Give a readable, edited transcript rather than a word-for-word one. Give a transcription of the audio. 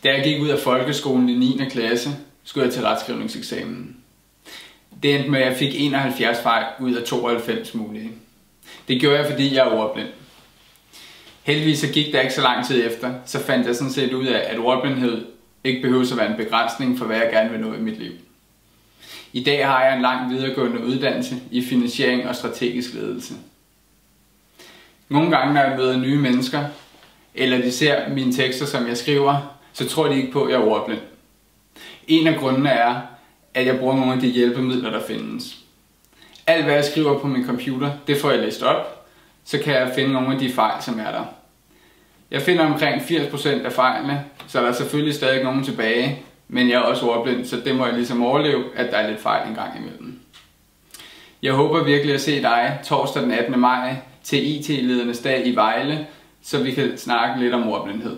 Da jeg gik ud af folkeskolen i 9. klasse, skulle jeg til retskrivningseksamen. Det endte med, at jeg fik 71 fejl ud af 92 mulige. Det gjorde jeg, fordi jeg er ordblind. Heldigvis så gik der ikke så lang tid efter, så fandt jeg sådan set ud af, at ordblindhed ikke behøver at være en begrænsning for, hvad jeg gerne vil nå i mit liv. I dag har jeg en lang videregående uddannelse i finansiering og strategisk ledelse. Nogle gange, når jeg møder nye mennesker, eller de ser mine tekster, som jeg skriver, så tror de ikke på, at jeg er ordblind. En af grundene er, at jeg bruger nogle af de hjælpemidler, der findes. Alt hvad jeg skriver på min computer, det får jeg læst op, så kan jeg finde nogle af de fejl, som er der. Jeg finder omkring 80% af fejlene, så der er selvfølgelig stadig nogen tilbage, men jeg er også ordblind, så det må jeg ligesom overleve, at der er lidt fejl en gang imellem. Jeg håber virkelig at se dig torsdag den 18. maj til IT-ledernes dag i Vejle, så vi kan snakke lidt om ordblindhed.